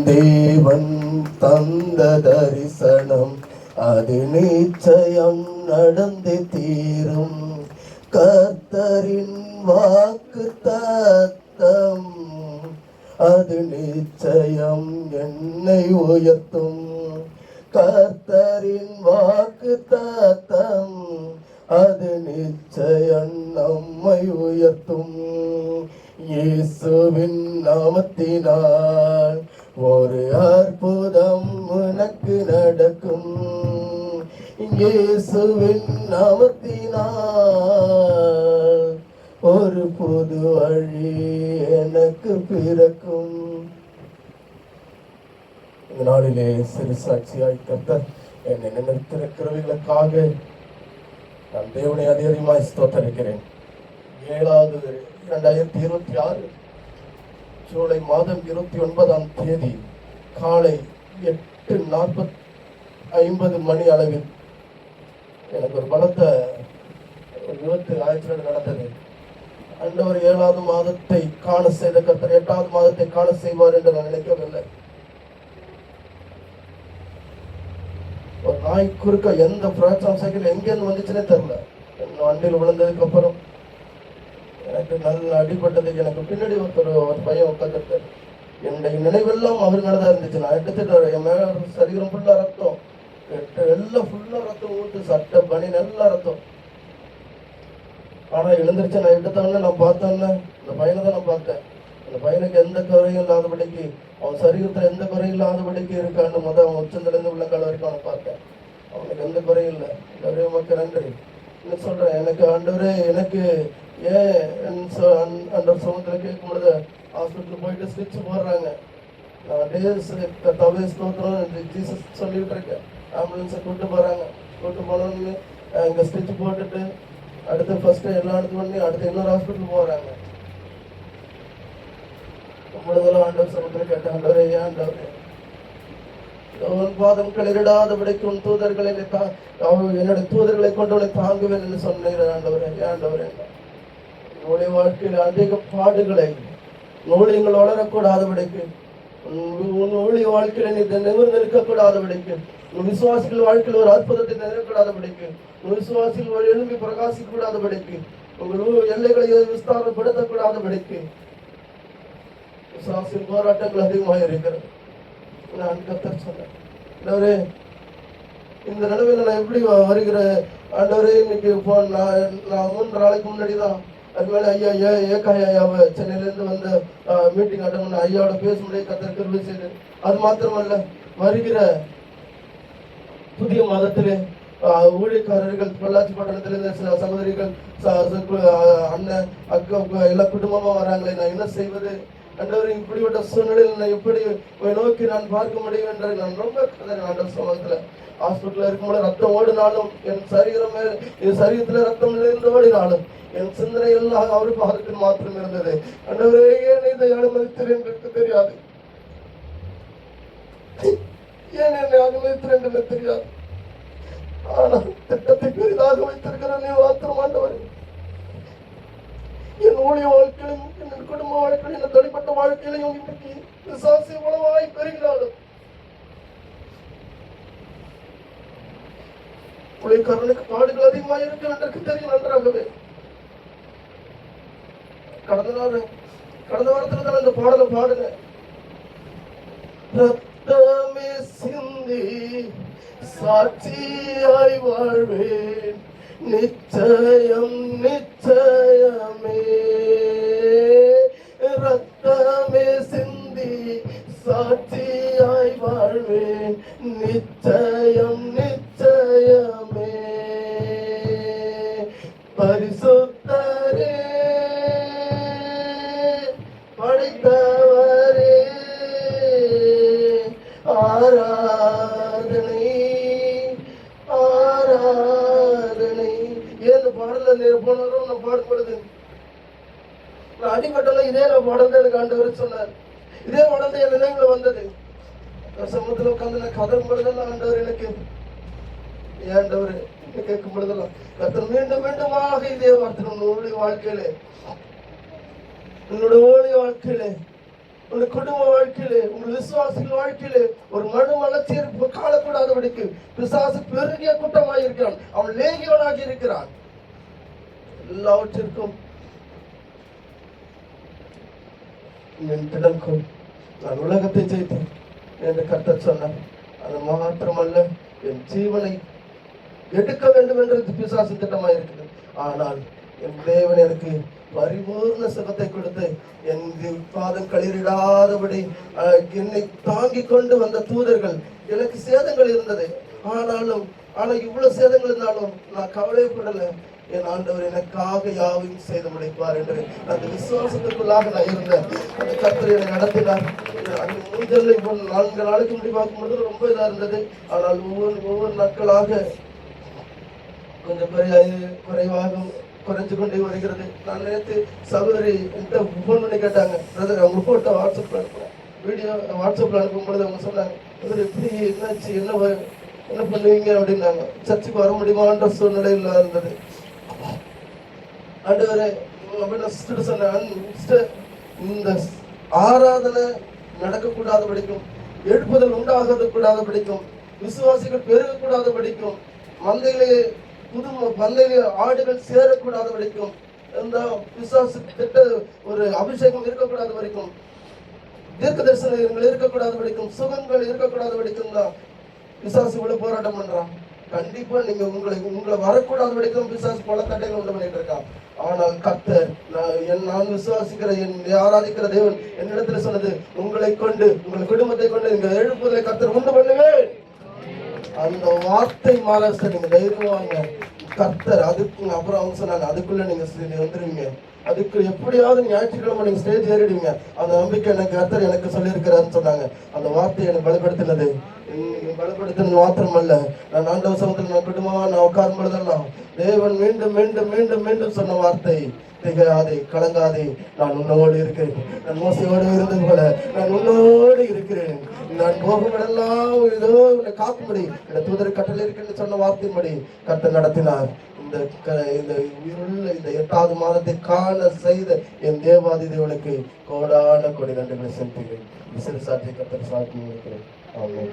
தேவன் தந்த தரிசனம் அது நிச்சயம் நடந்து தீரும். கர்த்தரின் வாக்கு தத்தம் அது நிச்சயம் என்னை உயர்த்தும். கர்த்தரின் வாக்கு தத்தம் அது நிச்சயம் நம்மை உயர்த்தும். இயேசுவின் நாமத்தினால் ஒரு அற்புதம் உனக்கு நடக்கும். இயேசுவின் நாமத்தினால் ஒரு புது வழி எனக்கு பிறக்கும். இந்த நாளிலே சிறு சாட்சியாய் கர்த்தர் என்னை நினைத்திருக்கிறவர்களுக்காக நான் தேவனை அதிகமாய் ஸ்தோத்தரிக்கிறேன். 7/2026 ஜூலை மாதம் 29ஆம் தேதி காலை 8:50 மணி அளவில் எனக்கு ஒரு பலத்த விபத்து ஆக்சிடென்ட் நடந்தது. ஆண்டவர் 7வது மாதத்தை காண செய்த கர்த்தர் 8வது மாதத்தை காண செய்வார் என்று நான் நினைக்கவில்லை. ஒரு நாய் குறுக்க எந்த பிராட்சம் சைக்கிள் எங்கேருந்து வந்துச்சுன்னே தெரியல. வண்டியில் விழுந்ததுக்கு அப்புறம் எனக்கு நல்ல அடிபட்டது. எனக்கு பின்னாடி ஒரு பையன் உட்காந்துருக்காரு. என்னுடைய நினைவெல்லாம் அவர் மேலதான் இருந்துச்சு. நான் எடுத்துட்டு என் மேல சரீரம் ஃபுல்லா ரத்தம், எல்லாம் ஃபுல்லா ரத்தம் ஊத்து, சட்டை பனி நல்லா ரத்தம். ஆனா எழுந்திருச்சு நான் எடுத்தவொடனே நான் பார்த்தோன்னே இந்த பையனை தான் நான் பார்த்தேன். அந்த பையனுக்கு எந்த குறையும் இல்லாதபடிக்கு, அவன் சரீரத்துல எந்த குறையும் இல்லாதபடிக்கு இருக்கான்னு அவன் உச்சந்திலிருந்து உள்ள கால வரைக்கும் அவனை பார்த்தேன். அவனுக்கு எந்த குறையும் இல்லை. ஆண்டவரே உமக்கு நன்றி சொல்றேன். எனக்கு ஆண்டவரே எனக்கு ஏன் அந்த சமூகத்துல கேட்கும் பொழுது ஹாஸ்பிட்டல் போயிட்டு ஸ்டிச் போடுறாங்க. நான் தவே ஸ்தோத்திரம் ஜீசஸ் சொல்லிட்டு இருக்கேன். ஆம்புலன்ஸை கூப்பிட்டு போறாங்க. கூப்பிட்டு போனோன்னு இங்க ஸ்டிச் போட்டுட்டு அடுத்து ஃபர்ஸ்ட் எல்லாம் எடுத்து பண்ணி அடுத்து இன்னொரு ஹாஸ்பிட்டல் போறாங்க. பொழுதெல்லாம் ஆண்டவர் சமூகத்துல கேட்டேன், ஆண்டவரே ஏன் ஆண்டவரே உன் பாதம் களிரிடாதபடிக்கு உன் தூதர்களை என்னுடைய தூதர்களை கொண்டு உன்னை தாங்குவேன் என்று சொன்னீர் ஆண்டவரே. ஏன் ஆண்டவரே உன்னுடைய வாழ்க்கையில் அதிக பாடுகளை நூலியங்கள் வளரக்கூடாதபடிக்கு, உன் ஊழிய வாழ்க்கையில நீ நிமிர்ந்து இருக்கக்கூடாதபடிக்கு, உன் விசுவாசிகள் வாழ்க்கையில் ஒரு அற்புதத்தை நிறைவேற்றாதபடிக்கு, உன் விசுவாசிகள் எழும்பி பிரகாசிக்க கூடாதபடிக்கு, உங்கள் எல்லைகளை விஸ்தாரப்படுத்தக்கூடாதபடிக்கு விசுவாசிகள் போராட்டங்கள் அதிகமாக இருக்கிறது. நான் கர்த்தர் சொன்னேன், ஆண்டவரே இந்த நிலைமையில நான் எப்படி வருகிற ஆண்டவரே இன்னைக்கு நான் 3 நாளைக்கு முன்னாடிதான் அது மேலே ஐயா ஏகாயாவை சென்னையிலேருந்து வந்து மீட்டிங் அட்டன் பண்ண ஐயாவோட பேச முடிய கர்த்தர் கிருபை செய்து. அது மாத்திரமல்ல, வருகிற புதிய மாதத்திலே ஊழியக்காரர்கள் பொள்ளாச்சி பட்டணத்திலிருந்து சில சகோதரிகள் அண்ணன் அக்கா எல்லா குடும்பமா வராங்களே, நான் என்ன செய்வது ஆண்டவர்? இப்படிப்பட்ட சூழ்நிலையில் நான் எப்படி நோக்கி நான் பார்க்க முடியும் என்று நான் ரொம்ப ஆண்டவர் சமூகத்துல ஹாஸ்பிட்டல்ல இருக்கும்போது ரத்தம் ஓடினாலும் என் சரீரத்துல ரத்தம் நிறைந்து ஓடினாலும் என் சிந்தனை எல்லாம் அவரு பார்க்க மாத்திரம் இருந்தது. ஆண்டவரே ஏன் இதை அனுமதித்தேன் என்று தெரியாது, ஏன் என்னை அனுமதித்தேன் என்று தெரியாது. ஆனா திட்டத்தை பெரிதாக வைத்திருக்கிற நீ மாத்திரம் ஆண்டவர் என் ஊழிய வாழ்க்கையிலும் என் குடும்ப வாழ்க்கையிலும் என் தனிப்பட்ட வாழ்க்கையிலையும் இன்னைக்கு விசுவாசி உணவாய் பெருகினாலும் ஊழியக்காரனுக்கு பாடுகள் அதிகமாக இருக்கு என்று தெரியும் நன்றாகவே. கடந்த வாரத்துல தான் இந்த பாடலை பாடுங்க. ரத்தமே சிந்தி சாட்சியாய் வாழ்வேன் நிச்சயம் நிச்சயமே. ரத்தமே சிந்தி சாட்சியாய் வாழ்வேன் நிச்சயம் நிச்சயமே. பரிசுத்தரே படைத்தவரே ஆராதனை ஆராதனை. ஏன் பாடல போனாலும் நான் பாடுபடுது. நான் அடிபட்டெல்லாம் இதே நான் பாடல் எனக்கு ஆண்டவர் சொன்னார். இதே பாடல் என் நினைவுல வந்தது. சமூகத்துல உட்காந்து நான் கதல் பொழுதெல்லாம் ஆண்டவர் எனக்கு ஏண்டவர் கேட்கும் பொழுதெல்லாம் கர்த்தர் மீண்டும் மீண்டுமாக இதே வார்த்தை உன்னுடைய வாழ்க்கையிலே உன்னுடைய ஊழிய வாழ்க்கையிலே உங்க குடும்ப வாழ்க்கையிலே, உங்க விசுவாசிகள் வாழ்க்கையிலே ஒரு மனு மலர்ச்சி காணக்கூடாதபடிக்கு பிசாசு பெருகிய கூட்டமாய் இருக்கிறான். அவன் லேகியவனாகி இருக்கிறான். எல்லாவற்றிற்கும் திடன்கொள், நான் உலகத்தை ஜெயித்தேன் என்று கர்த்தர் சொன்னார். அது மாத்திரமல்ல, என் ஜீவனை எடுக்க வேண்டும் என்று பிசாசு திட்டமாய் இருக்கிறது. ஆனால் என் தேவன் எனக்கு பரிபூர்ண சுகத்தை கொடுத்து என் பாதம் களிரிடாதபடி என்னை தாங்கி கொண்டு வந்த தூதர்கள். எனக்கு சேதங்கள் இருந்தது, ஆனால் இவ்வளவு சேதங்கள் இருந்தாலும் நான் கவலைப்படலை. என் ஆண்டவர் எனக்காக யாவையும் செய்து முடிப்பார் என்று அந்த விசுவாசத்துக்குள்ளாக நான் இருந்தேன். அந்த கர்த்தர் என்னை நடத்தினார். அந்த மூஞ்சல் இப்போ 4 நாளைக்கு முடி பார்க்கும்போது ரொம்ப இதா இருந்தது. ஆனால் ஒவ்வொரு நாட்களாக கொஞ்சம் குறைவாக குறைஞ்சு கொண்டே வருகிறது. நான் நேற்று சகோதரி என்கிட்ட ஃபோன் பண்ணி கேட்டாங்க, பிரதர் அவங்க போட்டோ வாட்ஸ்அப்ல அனுப்புறேன், வீடியோ வாட்ஸ்அப்ல அனுப்பும் பொழுது அவங்க சொன்னாங்க, பிரதர் எப்படி என்னாச்சு, என்ன பண்ணுவீங்க அப்படின்னாங்க. சர்ச்சுக்கு வர முடியுமான்ற சூழ்நிலையில் இருந்தது. ஆண்டவரே சொன்னேன், இந்த ஆராதனை நடக்கக்கூடாத படிக்கும், எழுப்புதல் உண்டாக கூடாத படிக்கும், விசுவாசிகள் பெருகக்கூடாத படிக்கும், மந்தையிலே ஆடுகள் சேரக்கூடாத வரைக்கும், பிசாசு திட்ட ஒரு அபிஷேகம் இருக்கக்கூடாத வரைக்கும், தீர்க்க தரிசனங்கள் இருக்கக்கூடாத வரைக்கும், சுகங்கள் இருக்கக்கூடாத வரைக்கும் தான் பிசாசு இவ்வளவு போராட்டம் பண்றான். கண்டிப்பா நீங்க உங்களை வரக்கூடாத வரைக்கும் பிசாசு பல தட்டைகள் உண்டு பண்ணிட்டு இருக்கான். ஆனால் கர்த்தர், நான் விசுவாசிக்கிற ஆராதிக்கிற தேவன் என்னிடத்துல சொன்னது, உங்களை கொண்டு உங்கள் குடும்பத்தை கொண்டு நீங்க எழுப்புதலை கர்த்தர் உண்டு பண்ணுவேன். அந்த வார்த்தை மாறாச நீங்க தைரியமாங்க. கர்த்தர் அதுக்கு அப்புறம் அவங்க சொன்னாங்க, அதுக்குள்ள நீங்க வந்துருவீங்க, அதுக்கு எப்படியாவது ஞாயிற்றுக்கிழமை நீங்க ஸ்டேஜ் ஏறிடுவீங்க. அந்த நம்பிக்கை கர்த்தர் எனக்கு சொல்லியிருக்கிறாருன்னு சொன்னாங்க. அந்த வார்த்தையை எனக்கு பலப்படுத்தினது. பலப்படுத்தினது மாத்திரமல்ல, நான் ஆண்டவர் சமூகத்தில் நான் குடும்பமா நான் உட்காரும் பொழுதெல்லாம் தேவன் மீண்டும் மீண்டும் மீண்டும் மீண்டும் சொன்ன வார்த்தை, திகையாதே, கலங்காதே, நான் உன்னோடு இருக்கிறேன். நான் மோசையோடு இருந்தது போல நான் உன்னோடு இருக்கிறேன். நான் போகும்போதெல்லாம் ஏதோ உன்னை காக்கும்படி இந்த தூதர் கட்டளை இருக்குன்னு சொன்ன வார்த்தையின்படி கர்த்தர் நடத்தினார். இந்த உயிருள்ள இந்த 8வது மாதத்தை காண செய்த என் தேவாதி தேவனுக்கு கோடான கோடி நன்றிகளை செலுத்துகிறேன். விசிறு சாட்சி கர்த்தர் சாட்சி இருக்கிறேன். ஆமென்.